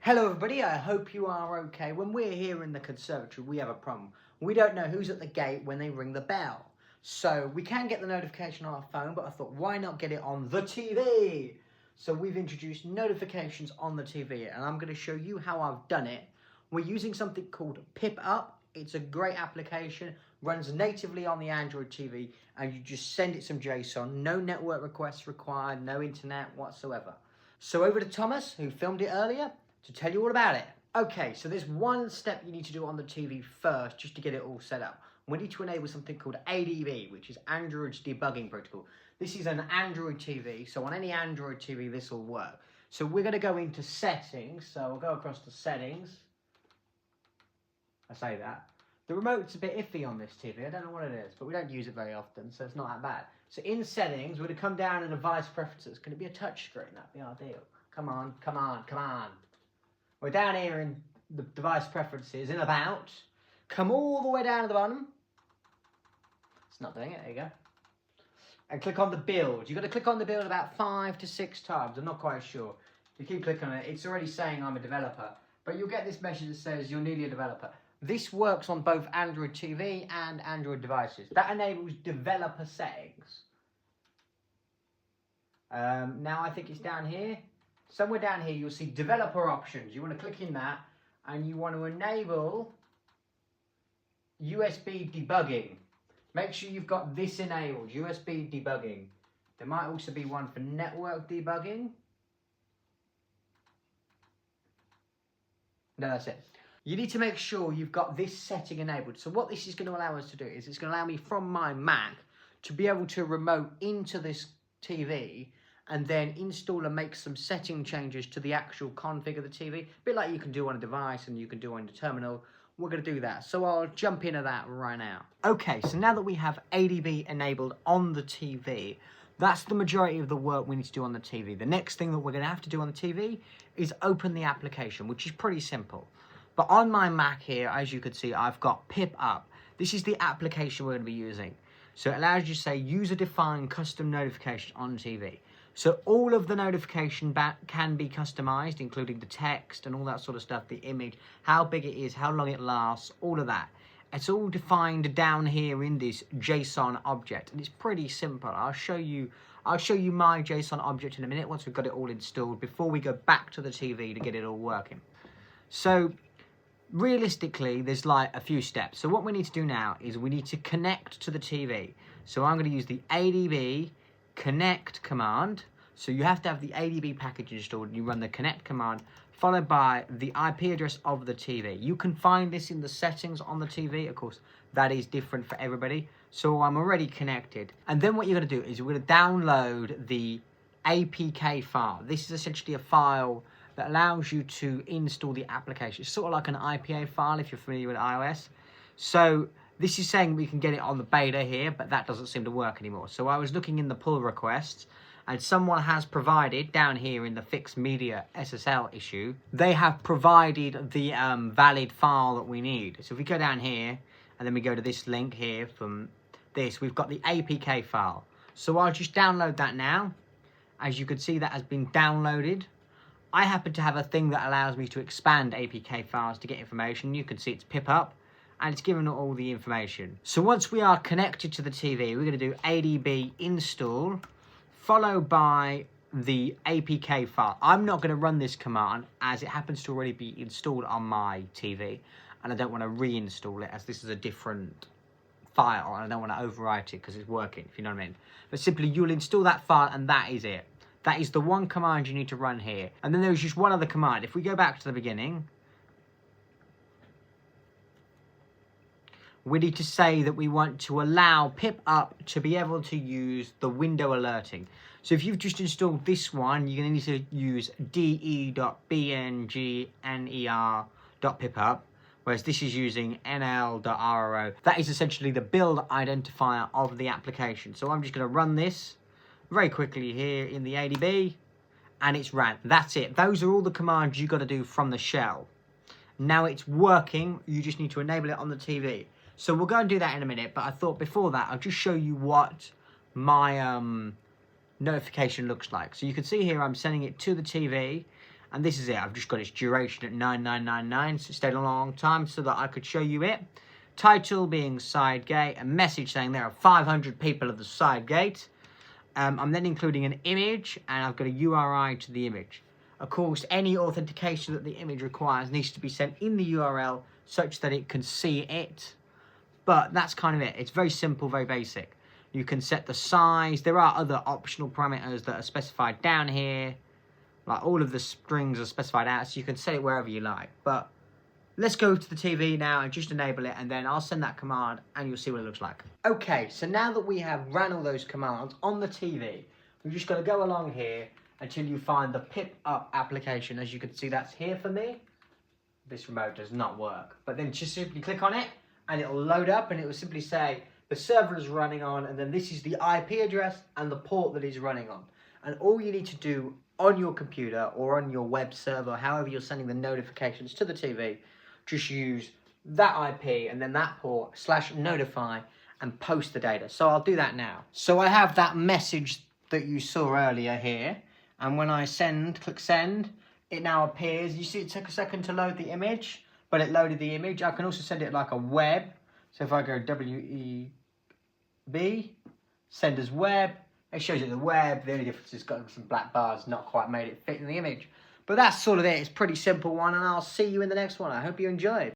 Hello everybody, I hope you are okay. When we're here in the conservatory, we have a problem. We don't know who's at the gate when they ring the bell. So we can get the notification on our phone, but I thought, why not get it on the TV? So we've introduced notifications on the TV, and I'm going to show you how I've done it. We're using something called PipUP. It's a great application, runs natively on the Android TV, and you just send it some JSON. No network requests required, no internet whatsoever. So over to Thomas, who filmed it earlier, to tell you all about it. Okay, so there's one step you need to do on the TV first, just to get it all set up. We need to enable something called ADB, which is Android's debugging protocol. This is an Android TV, so on any Android TV this will work. So we're going to go into settings, so we'll go across to settings. I say that. The remote's a bit iffy on this TV, I don't know what it is, but we don't use it very often, so it's not that bad. So in settings, we're going to come down to device preferences. Can it be a touch screen? That'd be ideal. Come on, come on, come on. We're down here in the device preferences, in about. Come all the way down to the bottom. It's not doing it, there you go. And click on the build. You've got to click on the build about 5 to 6 times, I'm not quite sure. If you keep clicking on it, it's already saying I'm a developer. But you'll get this message that says you're nearly a developer. This works on both Android TV and Android devices. That enables developer settings. Now I think it's down here. Somewhere down here you'll see developer options. You want to click in that and you want to enable USB debugging. Make sure you've got this enabled, USB debugging. There might also be one for network debugging. No, that's it. You need to make sure you've got this setting enabled. So what this is going to allow us to do is it's going to allow me from my Mac to be able to remote into this TV and then install and make some setting changes to the actual config of the TV. A bit like you can do on a device and you can do on your terminal. We're going to do that. So I'll jump into that right now. Okay, so now that we have ADB enabled on the TV, that's the majority of the work we need to do on the TV. The next thing that we're going to have to do on the TV is open the application, which is pretty simple. But on my Mac here, as you can see, I've got PipUP. This is the application we're going to be using. So it allows you to say user-defined custom notification on TV. So all of the notification can be customized, including the text and all that sort of stuff, the image, how big it is, how long it lasts, all of that. It's all defined down here in this JSON object, and it's pretty simple. I'll show you my JSON object in a minute once we've got it all installed, before we go back to the TV to get it all working. So realistically, there's like a few steps. So what we need to do now is we need to connect to the TV. So I'm going to use the ADB connect command. So you have to have the ADB package installed, and you run the connect command followed by the IP address of the TV. You can find this in the settings on the TV. Of course, that is different for everybody. So I'm already connected. And then what you're going to do is we're going to download the APK file. This is essentially a file that allows you to install the application. It's sort of like an IPA file if you're familiar with iOS. So this is saying we can get it on the beta here, but that doesn't seem to work anymore. So I was looking in the pull requests, and someone has provided, down here in the fixed media SSL issue, they have provided the valid file that we need. So if we go down here, and then we go to this link here from this, we've got the APK file. So I'll just download that now. As you can see, that has been downloaded. I happen to have a thing that allows me to expand APK files to get information. You can see it's PipUP, and it's given all the information. So once we are connected to the TV, we're going to do ADB install, followed by the APK file. I'm not going to run this command, as it happens to already be installed on my TV, and I don't want to reinstall it, as this is a different file, and I don't want to overwrite it because it's working, if you know what I mean. But simply, you'll install that file, and that is it. That is the one command you need to run here. And then there's just one other command. If we go back to the beginning, we need to say that we want to allow PipUP to be able to use the window alerting. So if you've just installed this one, you're going to need to use de.bngner.pipup, whereas this is using nl.rro. That is essentially the build identifier of the application. So I'm just going to run this very quickly here in the ADB, and it's ran. That's it. Those are all the commands you've got to do from the shell. Now it's working, you just need to enable it on the TV. So we'll go and do that in a minute, but I thought before that, I'll just show you what my notification looks like. So you can see here I'm sending it to the TV, And this is it. I've just got its duration at 9999, so it stayed a long time so that I could show you it. Title being side gate, a message saying there are 500 people at the side gate. I'm then including an image, and I've got a URI to the image. Of course, any authentication that the image requires needs to be sent in the URL such that it can see it. But that's kind of it. It's very simple, very basic. You can set the size. There are other optional parameters that are specified down here. Like all of the strings are specified out, so you can set it wherever you like. But let's go to the TV now and just enable it, and then I'll send that command and you'll see what it looks like. Okay, so now that we have ran all those commands on the TV, we're just going to go along here until you find the PipUP application. As you can see, that's here for me. This remote does not work. But then just simply click on it and it'll load up, and it will simply say the server is running on, and then this is the IP address and the port that is running on. And all you need to do on your computer or on your web server, however you're sending the notifications to the TV, just use that IP and then that port /notify and post the data. So I'll do that now. So I have that message that you saw earlier here, and when I click send, it now appears. You see it took a second to load the image, but it loaded the image. I can also send it like a web. So if I go WEB, send as web, it shows you the web. The only difference is got some black bars, not quite made it fit in the image. But that's sort of it. It's a pretty simple one, and I'll see you in the next one. I hope you enjoyed.